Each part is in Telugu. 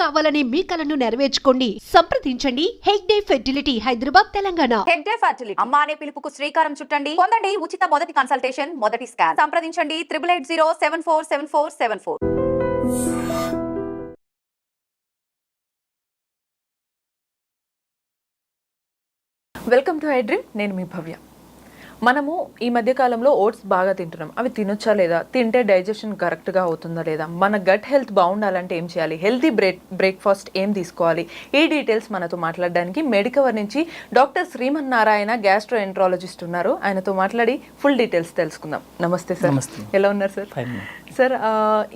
కావాలనే మీ కలను నెరవేర్చుకోండి. సంప్రదించండి హెగ్డే ఫెర్టిలిటీ, హైదరాబాద్, తెలంగాణ. హెగ్డే ఫెర్టిలిటీ అమ్మ అనే పిలుపుకు శ్రీకారం చుట్టండి. పొందండి ఉచిత మొదటి కన్సల్టేషన్, మొదటి స్కాన్. సంప్రదించండి 8880747474. Welcome to I dream. నేను మీ భవ్య. మనము ఈ మధ్య కాలంలో ఓట్స్ బాగా తింటున్నాం. అవి తినొచ్చా లేదా, తింటే డైజెషన్ కరెక్ట్గా అవుతుందా లేదా, మన గట్ హెల్త్ బాగుండాలంటే ఏం చేయాలి, హెల్తీ బ్రేక్ఫాస్ట్ ఏం తీసుకోవాలి, ఈ డీటెయిల్స్ మనతో మాట్లాడడానికి మెడికవర్ నుంచి doctor Shriman Narayana gastro enterologist ఉన్నారు. ఆయనతో మాట్లాడి ఫుల్ డీటెయిల్స్ తెలుసుకుందాం. నమస్తే సార్. ఎలా ఉన్నారు సార్? సార్,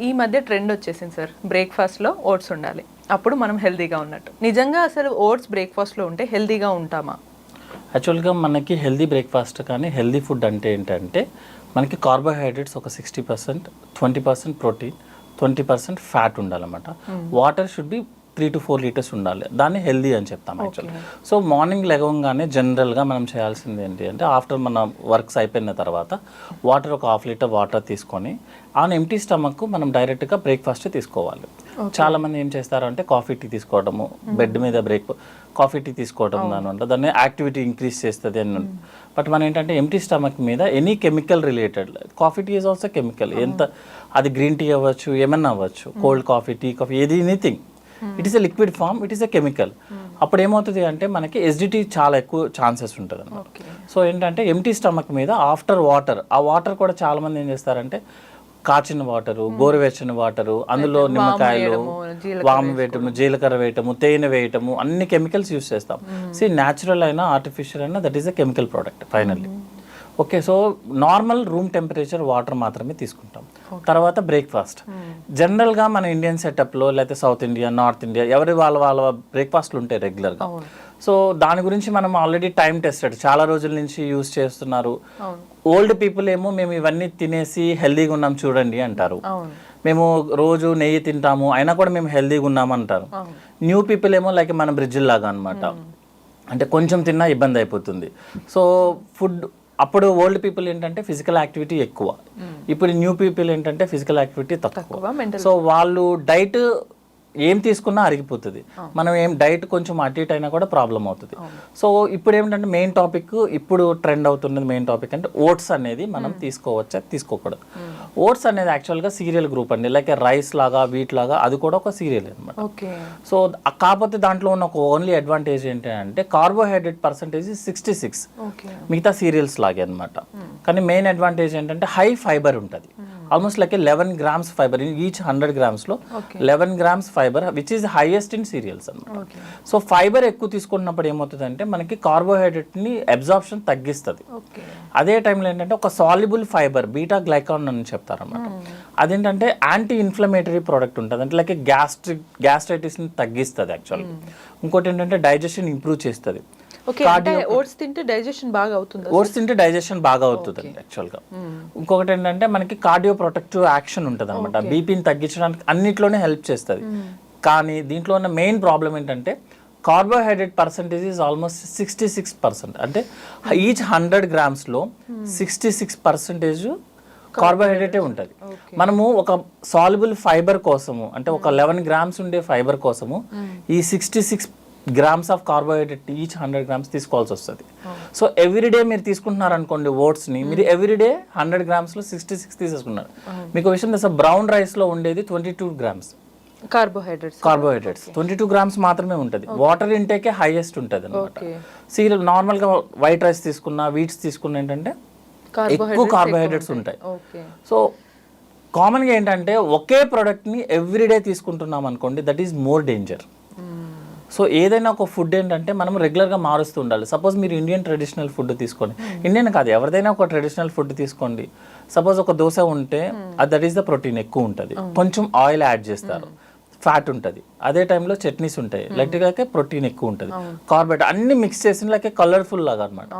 ఈ మధ్య ట్రెండ్ వచ్చేసింది సార్, బ్రేక్ఫాస్ట్లో ఓట్స్ ఉండాలి, అప్పుడు మనం హెల్తీగా ఉన్నట్టు. నిజంగా అసలు ఓట్స్ బ్రేక్ఫాస్ట్లో ఉంటే హెల్తీగా ఉంటామా? యాక్చువల్గా మనకి హెల్దీ బ్రేక్ఫాస్ట్ కానీ హెల్దీ ఫుడ్ అంటే ఏంటంటే మనకి కార్బోహైడ్రేట్స్ ఒక 60%, 20% ప్రోటీన్, 20% ఫ్యాట్ ఉండాలన్నమాట. Water should be 3 to 4 litres ఉండాలి. దాన్ని హెల్దీ అని చెప్తాం యాక్చువల్లీ. సో మార్నింగ్ లెగవగానే జనరల్గా మనం చేయాల్సింది ఏంటి అంటే, ఆఫ్టర్ మన వర్క్స్ అయిపోయిన తర్వాత వాటర్ ఒక 1/2 లీటర్ వాటర్ తీసుకొని ఆన్ ఎంటీ స్టమక్ మనం డైరెక్ట్గా బ్రేక్ఫాస్ట్ తీసుకోవాలి. చాలామంది ఏం చేస్తారంటే కాఫీ టీ తీసుకోవడము, బెడ్ మీద కాఫీ టీ తీసుకోవడం దానివల్ల దాన్ని యాక్టివిటీ ఇంక్రీజ్ చేస్తుంది అని. బట్ మనం ఏంటంటే ఎంటీ స్టమక్ మీద any chemical related, coffee tea is also chemical, ఎంత అది గ్రీన్ టీ అవ్వచ్చు, ఏమన్నా అవ్వచ్చు, కోల్డ్ కాఫీ, టీ కాఫీ, ఏది anything, it is a liquid form, it is a chemical. అప్పుడు ఏమవుతుంది అంటే మనకి ఎసిడిటీ చాలా ఎక్కువ ఛాన్సెస్ ఉంటుంది అన్నమాట. సో ఏంటంటే ఎంటీ స్టమక్ మీద ఆఫ్టర్ వాటర్, ఆ వాటర్ కూడా చాలామంది ఏం చేస్తారంటే కాచిన వాటరు, గోరువెచ్చని వాటరు, అందులో నిమ్మకాయలు, వాము వేయటము, జీలకర్ర వేయటము, తేనె వేయటము, అన్ని కెమికల్స్ యూస్ చేస్తాం. సో న్యాచురల్ అయినా ఆర్టిఫిషియల్ అయినా that is a chemical product finally. Okay, so normal room temperature water మాత్రమే తీసుకుంటాం. తర్వాత బ్రేక్ఫాస్ట్ జనరల్గా మన ఇండియన్ సెటప్లో లేకపోతే సౌత్ ఇండియా, నార్త్ ఇండియా ఎవరి వాళ్ళ బ్రేక్ఫాస్ట్లు ఉంటాయి రెగ్యులర్గా. సో దాని గురించి మనం ఆల్రెడీ టైం టెస్టెడ్, చాలా రోజుల నుంచి యూజ్ చేస్తున్నారు. ఓల్డ్ పీపుల్ ఏమో మేము ఇవన్నీ తినేసి హెల్దీగా ఉన్నాం చూడండి అంటారు. మేము రోజు నెయ్యి తింటాము అయినా కూడా మేము హెల్దీగా ఉన్నాము అంటారు. న్యూ పీపుల్ ఏమో లైక్ మన బ్రిడ్జిల్ లాగా అనమాట, అంటే కొంచెం తిన్నా ఇబ్బంది అయిపోతుంది. సో ఫుడ్ అప్పుడు ఓల్డ్ పీపుల్ ఏంటంటే ఫిజికల్ యాక్టివిటీ ఎక్కువ, ఇప్పుడు న్యూ పీపుల్ ఏంటంటే ఫిజికల్ యాక్టివిటీ తక్కువ. సో వాళ్ళు డైట్ ఏం తీసుకున్నా అరిగిపోతుంది. మనం ఏం డైట్ కొంచెం అటు ఇటు అయినా కూడా ప్రాబ్లం అవుతుంది. సో ఇప్పుడు ఏమిటంటే మెయిన్ టాపిక్, ఇప్పుడు ట్రెండ్ అవుతున్నది మెయిన్ టాపిక్ అంటే ఓట్స్ అనేది మనం తీసుకోవచ్చా తీసుకోకూడదు. ఓట్స్ అనేది యాక్చువల్గా సీరియల్ గ్రూప్ అండి, లైక్ రైస్ లాగా, వీట్ లాగా, అది కూడా ఒక సీరియల్ అనమాట. సో కాకపోతే దాంట్లో ఉన్న ఒక ఓన్లీ అడ్వాంటేజ్ ఏంటంటే కార్బోహైడ్రేట్ పర్సంటేజ్ 66 మిగతా సీరియల్స్ లాగే అనమాట. కానీ మెయిన్ అడ్వాంటేజ్ ఏంటంటే హై ఫైబర్ ఉంటుంది, almost like 11 grams fibre in each 100 grams లో 11 grams fibre which is highest in serials అనమాట. సో ఫైబర్ ఎక్కువ తీసుకున్నప్పుడు ఏమవుతుందంటే మనకి కార్బోహైడ్రేట్ని అబ్జార్ప్షన్ తగ్గిస్తుంది. అదే టైంలో ఏంటంటే ఒక సాల్యుబుల్ ఫైబర్ బీటా గ్లైకాన్ అని చెప్తారన్నమాట, అదేంటంటే యాంటీ ఇన్ఫ్లమేటరీ ప్రోడక్ట్ ఉంటుంది, అంటే లైక్ గ్యాస్ట్రైటిస్ని తగ్గిస్తుంది యాక్చువల్గా. ఇంకోటి ఏంటంటే డైజెషన్ ఇంప్రూవ్ చేస్తుంది. ఓట్స్ తింటే డైజెషన్ బాగా అవుతుంది. ఓట్స్ తింటే డైజెషన్ బాగా అవుతుంది యాక్చువల్గా. ఇంకొకటి ఏంటంటే మనకి కార్డియో ప్రొటెక్టివ్ యాక్షన్ ఉంటుంది అనమాట, బీపీని తగ్గించడానికి అన్నిట్లోనే హెల్ప్ చేస్తుంది. కానీ దీంట్లో ఉన్న మెయిన్ ప్రాబ్లం ఏంటంటే కార్బోహైడ్రేట్ పర్సంటేజ్ ఈజ్ ఆల్మోస్ట్ 66%, అంటే ఈచ్ 100 grams లో 66% కార్బోహైడ్రేటే ఉంటుంది. మనము ఒక సాల్యుబుల్ ఫైబర్ కోసము, అంటే ఒక 11 grams ఉండే ఫైబర్ కోసము ఈ 66 grams of carbohydrate each 100 grams తీసుకోవాల్సి వస్తుంది. సో ఎవ్రీడే మీరు తీసుకుంటున్నారు అనుకోండి ఓట్స్ని, మీరు ఎవ్రీడే 100 grams లో 66 తీసేసుకున్నారు. మీకు విషయం తెలుసా, బ్రౌన్ రైస్లో ఉండేది 22 grams కార్బోహైడ్రేట్స్ 22 grams మాత్రమే ఉంటుంది. వాటర్ ఇంటేకే హైయెస్ట్ ఉంటుంది అనమాట. సీరియల్ నార్మల్గా వైట్ రైస్ తీసుకున్నా, వీట్స్ తీసుకున్నా ఏంటంటే ఎక్కువ కార్బోహైడ్రేట్స్ ఉంటాయి. సో కామన్గా ఏంటంటే ఒకే ప్రోడక్ట్ని ఎవ్రీడే తీసుకుంటున్నాం అనుకోండి, that is more danger. So ఏదైనా ఒక ఫుడ్ ఏంటంటే మనం రెగ్యులర్గా మారుస్తూ ఉండాలి. సపోజ్ మీరు ఇండియన్ ట్రెడిషనల్ ఫుడ్ తీసుకోండి, ఇండియన్ కాదు ఎవరిదైనా ఒక ట్రెడిషనల్ ఫుడ్ తీసుకోండి. సపోజ్ ఒక దోశ ఉంటే దట్ ఈస్ ద ప్రోటీన్ ఎక్కువ ఉంటుంది, కొంచెం ఆయిల్ యాడ్ చేస్తారు, ఫ్యాట్ ఉంటుంది. అదే టైంలో చట్నీస్ ఉంటాయి, లైక్ ప్రోటీన్ ఎక్కువ ఉంటుంది, కార్బోహైడ్రేట్ అన్ని మిక్స్ చేసిన లైక్ కలర్ఫుల్ లాగా అనమాట.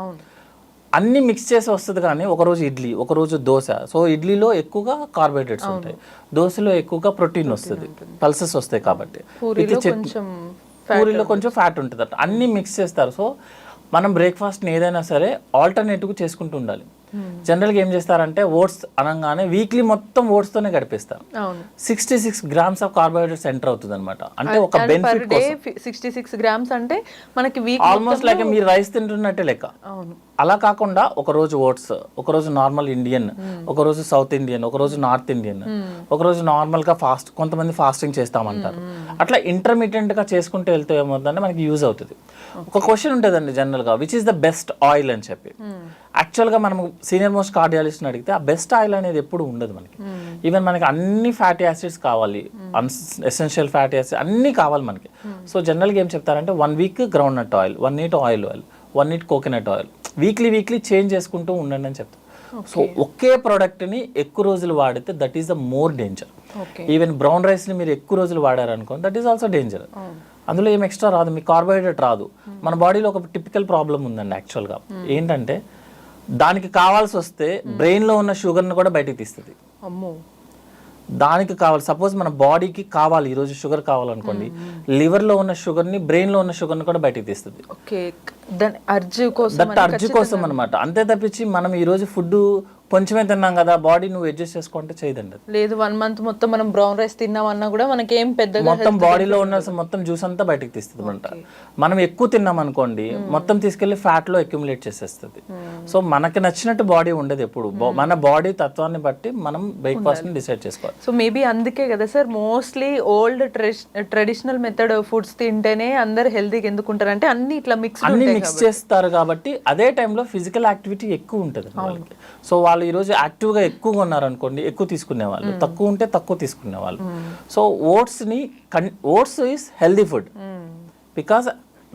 అన్ని మిక్స్ చేసి వస్తుంది. కానీ ఒకరోజు ఇడ్లీ, ఒకరోజు దోశ. సో ఇడ్లీలో ఎక్కువగా కార్బోహైడ్రేట్స్ ఉంటాయి, దోశలో ఎక్కువగా ప్రోటీన్ వస్తుంది, పల్సెస్ వస్తాయి. కాబట్టి పూరీలో కొంచెం ఫ్యాట్ ఉంటుంది, అన్నీ మిక్స్ చేస్తారు. సో మనం బ్రేక్ఫాస్ట్ని ఏదైనా సరే ఆల్టర్నేటివ్గా చేసుకుంటూ ఉండాలి. జనరల్గా ఏం చేస్తారంటే ఓట్స్ అనగానే వీక్లీ మొత్తం ఓట్స్తోనే గడిపిస్తారు. అవును. 66 గ్రామ్స్ ఆఫ్ కార్బోహైడ్రేట్స్ ఎంటర్ అవుతుంది అనమాట. అంటే ఒక బెనిఫిట్ కోసం 66 గ్రామ్స్ అంటే మనకి వీక్ ఆల్మోస్ట్ లైక్ మీరు రైస్ తింటున్నట్టే లెక్క. అవును. అలా కాకుండా ఒక రోజు ఓట్స్, ఒక రోజు నార్మల్ ఇండియన్, ఒక రోజు సౌత్ ఇండియన్, ఒక రోజు నార్త్ ఇండియన్, ఒక రోజు నార్మల్ గా కొంతమంది ఫాస్టింగ్ చేస్తామంటారు. అట్లా ఇంటర్మీడియట్ గా చేసుకుంటూ వెళ్తే ఏమవుతుందంటే మనకి యూజ్ అవుతుంది. ఒక క్వశ్చన్ ఉంటుందండి జనరల్ గా, which is the best oil అని చెప్పి. యాక్చువల్ గా మనం సీనియర్ మోస్ట్ కార్డియాలజిస్ట్ అడిగితే ఆ బెస్ట్ ఆయిల్ అనేది ఎప్పుడు ఉండదు మనకి. ఈవెన్ మనకి అన్ని ఫ్యాటీ యాసిడ్స్ కావాలి, ఎసెన్షియల్ ఫ్యాటీ యాసిడ్స్ అన్ని కావాలి మనకి. సో జనరల్గా ఏం చెప్తారంటే 1 week ground nut oil, 1 neat oil, 1 neat coconut oil, weekly change చేసుకుంటూ ఉండండి అని చెప్తారు. సో ఒకే ప్రోడక్ట్ని ఎక్కువ రోజులు వాడితే that is the more danger. Even brown రైస్ని మీరు ఎక్కువ రోజులు వాడారనుకోండి, దట్ ఈస్ ఆల్సో డేంజర్. అందులో ఏం ఎక్స్ట్రా రాదు, మీకు కార్బోహైడ్రేట్ రాదు. మన బాడీలో ఒక టిపికల్ ప్రాబ్లం ఉందండి యాక్చువల్గా, ఏంటంటే దానికి కావాల్సి వస్తే బ్రెయిన్లో ఉన్న షుగర్ని కూడా బయటికి తీస్తుంది. అమ్మో. దానికి కావాలి, సపోజ్ మన బాడీకి కావాలి ఈరోజు షుగర్ కావాలనుకోండి, లివర్లో ఉన్న షుగర్ని బ్రెయిన్లో ఉన్న షుగర్ని కూడా బయటికి తీస్తుంది. దట్ అర్జు కోసం అనమాట. అంతే తప్పించి మనం ఈరోజు ఫుడ్ కొంచెమే తిన్నాం కదా బాడీ నువ్వు అడ్జస్ట్ చేసుకుంటే చేయదండి. లేదు 1 మంత్ మొత్తం మనం బ్రౌన్ రైస్ తిన్నామన్నా కూడా మనకి ఏం పెద్దగా మొత్తం బాడీలో ఉన్న మొత్తం జ్యూస్ అంతా బయటకు తీస్తుంది అనమాట. మనం ఎక్కువ తిన్నాం అనుకోండి, మొత్తం తీసుకెళ్లి ఫ్యాట్ లో అక్యుములేట్ చేసేస్తుంది. సో మనకి నచ్చినట్టు బాడీ ఉండదు ఎప్పుడు, మన బాడీ తత్వాన్ని బట్టి మనం బ్రేక్ఫాస్ట్ ని డిసైడ్ చేసుకోవాలి. సో మేబీ అందుకే కదా sir mostly old traditional method foods తింటేనే అందరు హెల్తీగా ఎందుకుంటారు అంటే అన్ని ఇట్లా మిక్స్ చేస్తారు కాబట్టి. అదే టైంలో ఫిజికల్ యాక్టివిటీ ఎక్కువ ఉంటుంది వాళ్ళకి. సో వాళ్ళు ఈరోజు యాక్టివ్గా ఎక్కువగా ఉన్నారనుకోండి, ఎక్కువ తీసుకునే వాళ్ళు, తక్కువ ఉంటే తక్కువ తీసుకునే వాళ్ళు. So oats is healthy food because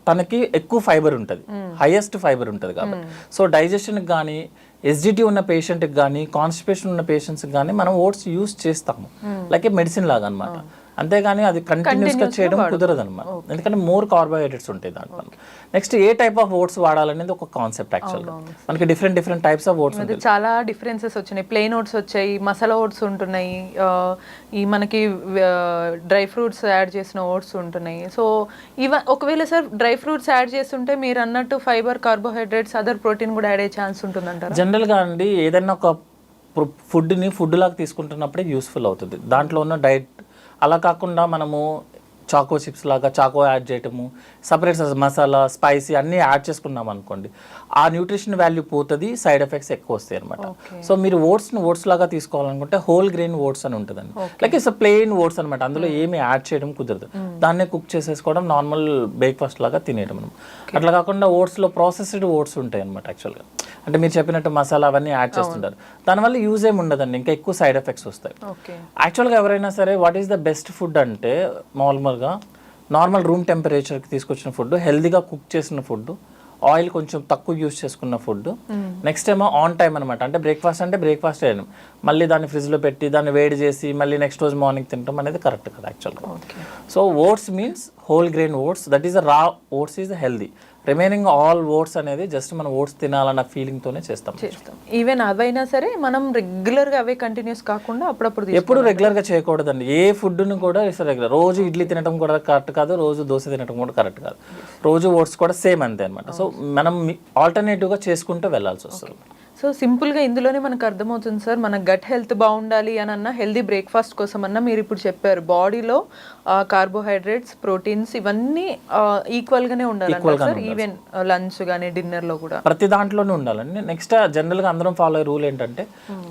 తనకి ఎక్కువ ఫైబర్ ఉంటుంది, హైయెస్ట్ ఫైబర్ ఉంటుంది కాబట్టి. సో డైజెషన్కి కానీ, ఎస్జిటి ఉన్న పేషెంట్కి కానీ, కాన్స్టిపేషన్ ఉన్న పేషెంట్స్కి కానీ మనం ఓట్స్ యూస్ చేస్తాము లైక్ మెడిసిన్ లాగా అనమాట. అంతేగాని అది కంటిన్యూస్గా చేయడం కుదరదు అనమాట, ఎందుకంటే మోర్ కార్బోహైడ్రేట్స్ ఉంటాయి దాంట్లో. Next a type of oats వాడాలనేది ఒక కాన్సెప్ట్ యాక్చువల్గా. మనకి డిఫరెంట్ టైప్స్ ఆఫ్ ఓట్స్ ఉంటాయి. చాలా డిఫరెన్సెస్ వచ్చినాయి. ప్లెయిన్ ఓట్స్ వచ్చాయి, మసాలా ఓట్స్ ఉంటున్నాయి, ఈ మనకి డ్రై ఫ్రూట్స్ యాడ్ చేసిన ఓట్స్ ఉంటున్నాయి. సో ఒకవేళ సార్ డ్రై ఫ్రూట్స్ యాడ్ చేస్తుంటే మీరు అన్నట్టు ఫైబర్, కార్బోహైడ్రేట్స్, అదర్ ప్రోటీన్ కూడా యాడ్ అయ్యే ఛాన్స్ ఉంటుందంటారా? జనరల్గా అండి ఏదైనా ఒక ఫుడ్ని ఫుడ్ లాగా తీసుకుంటున్నప్పుడే యూస్ఫుల్ అవుతుంది దాంట్లో ఉన్న డైట్. అలా కాకుండా మనము చాకో చిప్స్ లాగా చాకో యాడ్ చేయటము, సపరేట్ మసాలా, స్పైసీ అన్నీ యాడ్ చేసుకున్నాం అనుకోండి, ఆ న్యూట్రిషన్ వాల్యూ పోతుంది, సైడ్ ఎఫెక్ట్స్ ఎక్కువ వస్తాయి అనమాట. సో మీరు ఓట్స్ లాగా తీసుకోవాలనుకుంటే హోల్ గ్రెయిన్ ఓట్స్ అని ఉంటుందండి. లైక్ ఇట్స్ ప్లెయిన్ ఓట్స్ అనమాట, అందులో ఏమి యాడ్ చేయడం కుదరదు. దాన్నే కుక్ చేసేసుకోవడం, నార్మల్ బ్రేక్ఫాస్ట్ లాగా తినేయడం మనం. అట్లా కాకుండా ఓట్స్లో ప్రాసెస్డ్ ఓట్స్ ఉంటాయి అనమాట యాక్చువల్గా. అంటే మీరు చెప్పినట్టు మసాలా అవన్నీ యాడ్ చేస్తుంటారు, దానివల్ల యూజ్ ఏమి ఉండదండి, ఇంకా ఎక్కువ సైడ్ ఎఫెక్ట్స్ వస్తాయి. యాక్చువల్గా ఎవరైనా సరే what is the best food అంటే నార్మల్ రూమ్ టెంపరేచర్కి తీసుకొచ్చిన ఫుడ్, హెల్దీగా కుక్ చేసిన ఫుడ్, ఆయిల్ కొంచెం తక్కువ యూజ్ చేసుకున్న ఫుడ్, నెక్స్ట్ ఏమో ఆన్ టైం అనమాట. అంటే బ్రేక్ఫాస్ట్ చేయడం, మళ్ళీ దాన్ని ఫ్రిడ్జ్లో పెట్టి దాన్ని వేడి చేసి మళ్ళీ నెక్స్ట్ రోజు మార్నింగ్ తినడం అనేది కరెక్ట్ కదా యాక్చువల్గా. So oats means whole grain oats, that is the raw oats is healthy. Remaining all oats అనేది జస్ట్ మనం ఓట్స్ తినాలన్న ఫీలింగ్తోనే చేస్తాం. ఈవెన్ అవైనా సరే మనం రెగ్యులర్గా అవే కంటిన్యూస్ కాకుండా అప్పుడప్పుడు ఎప్పుడు రెగ్యులర్గా చేయకూడదండి. ఏ ఫుడ్ను కూడా రెగ్యులర్, రోజు ఇడ్లీ తినడం కూడా కరెక్ట్ కాదు, రోజు దోశ తినడం కూడా కరెక్ట్ కాదు, రోజు ఓట్స్ కూడా సేమ్ అంతే అనమాట. సో మనం ఆల్టర్నేటివ్గా చేసుకుంటూ వెళ్ళాల్సి వస్తుంది. సో సింపుల్గా ఇందులోనే మనకు అర్థమవుతుంది సార్, మన గట్ హెల్త్ బాగుండాలి అని అన్న హెల్దీ బ్రేక్ఫాస్ట్ కోసం అన్న మీరు ఇప్పుడు చెప్పారు బాడీలో కార్బోహైడ్రేట్స్, ప్రోటీన్స్ ఇవన్నీ ఈక్వల్గానే ఉండాలి సార్, ఈవెన్ లంచ్ కానీ డిన్నర్లో కూడా ప్రతి దాంట్లోనే ఉండాలండి. నెక్స్ట్ జనరల్గా అందరం ఫాలో అయ్యే రూల్ ఏంటంటే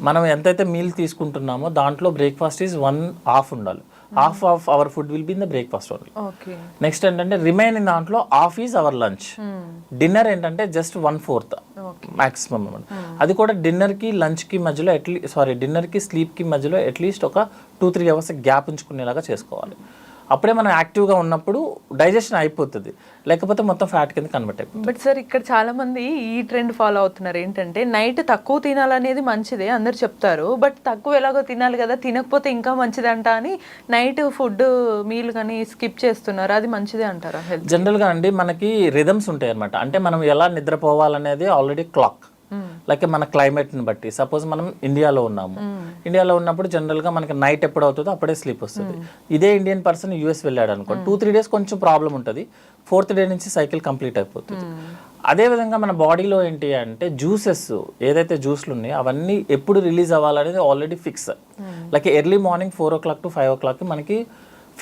మనం ఎంతైతే మీల్ తీసుకుంటున్నామో దాంట్లో బ్రేక్ఫాస్ట్ ఈజ్ 1/2 ఉండాలి. half of our food will be in the breakfast only. Okay. Next ఏంటంటే రిమైనింగ్ దాంట్లో half is our lunch. Dinner ఏంటంటే జస్ట్ 1/4 మాక్సిమం అనమాట. అది కూడా డిన్నర్కి లంచ్కి మధ్యలో డిన్నర్కి స్లీప్కి మధ్యలో అట్లీస్ట్ ఒక 2-3 అవర్స్ గ్యాప్ ఉంచుకునేలాగా చేసుకోవాలి. అప్పుడే మనం యాక్టివ్గా ఉన్నప్పుడు డైజెషన్ అయిపోతుంది, లేకపోతే మొత్తం ఫ్యాట్ కింద కన్వర్ట్ అయిపోతుంది. బట్ సార్ ఇక్కడ చాలా మంది ఈ ట్రెండ్ ఫాలో అవుతున్నారు, ఏంటంటే నైట్ తక్కువ తినాలనేది మంచిదే అందరు చెప్తారు, బట్ తక్కువ ఎలాగో తినాలి కదా, తినకపోతే ఇంకా మంచిదంట అని నైట్ ఫుడ్ మీల్ కానీ స్కిప్ చేస్తున్నారు, అది మంచిదే అంటారా? జనరల్గా అండి మనకి రిథమ్స్ ఉంటాయి అనమాట. అంటే మనం ఎలా నిద్రపోవాలనేది ఆల్రెడీ క్లాక్ లైక్ మన క్లైమేట్ని బట్టి సపోజ్ మనం ఇండియాలో ఉన్నాము, ఇండియాలో ఉన్నప్పుడు జనరల్గా మనకి నైట్ ఎప్పుడు అవుతుందో అప్పుడే స్లీప్ వస్తుంది. ఇదే ఇండియన్ పర్సన్ యూఎస్ వెళ్ళాడు అనుకోండి, 2-3 డేస్ కొంచెం ప్రాబ్లం ఉంటుంది, 4th డే నుంచి సైకిల్ కంప్లీట్ అయిపోతుంది. అదేవిధంగా మన బాడీలో ఏంటి అంటే జ్యూసెస్ ఏదైతే జ్యూస్లు ఉన్నాయో అవన్నీ ఎప్పుడు రిలీజ్ అవ్వాలనేది already fix. Like early morning 4 o'clock to 5 o'clock మనకి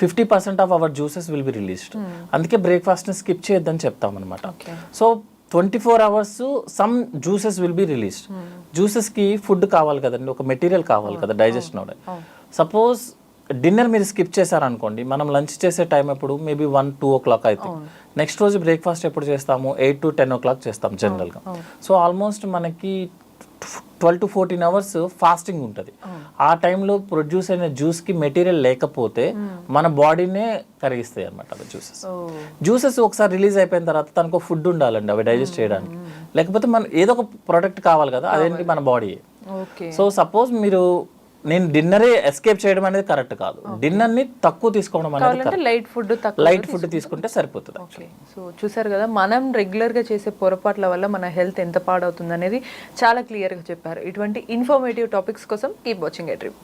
50% of our juices will be released. అందుకే బ్రేక్ఫాస్ట్ని స్కిప్ చేయొద్దని చెప్తాం అనమాట. So 24 hours some juices will be released. జ్యూసెస్కి ఫుడ్ కావాలి కదండి, ఒక మెటీరియల్ కావాలి కదా డైజెషన్ అవడం. సపోజ్ డిన్నర్ మీరు స్కిప్ చేశారనుకోండి, మనం లంచ్ చేసే టైం ఎప్పుడు మేబీ 1-2 o'clock అయితే నెక్స్ట్ రోజు బ్రేక్ఫాస్ట్ ఎప్పుడు చేస్తాము, 8 to 10 o'clock చేస్తాం జనరల్గా. సో ఆల్మోస్ట్ మనకి 12 to 14 hours ఫాస్టింగ్ ఉంటుంది. ఆ టైంలో ప్రొడ్యూస్ అయిన జ్యూస్కి మెటీరియల్ లేకపోతే మన బాడీనే కరిగిస్తాయి అనమాట అవి జ్యూసెస్ ఒకసారి రిలీజ్ అయిపోయిన తర్వాత తనకు ఫుడ్ ఉండాలండి అవి డైజెస్ట్ చేయడానికి, లేకపోతే మన ఏదో ఒక ప్రోడక్ట్ కావాలి కదా, అదేంటి మన బాడీ. సో సపోజ్ మీరు నేను డిన్నరే ఎస్కేప్ చేయడం అనేది కరెక్ట్ కాదు, డిన్నర్ని తక్కువ తీసుకోవడం అనేది లైట్ ఫుడ్ తీసుకుంటే సరిపోతుంది. సో చూసారు కదా, మనం రెగ్యులర్గా చేసే పొరపాట్ల వల్ల మన హెల్త్ ఎంత పాడవుతుంది అనేది చాలా క్లియర్గా చెప్పారు. ఇటువంటి ఇన్ఫర్మేటివ్ టాపిక్స్ కోసం కీప్ వాచింగ్ ఎ డ్రీమ్.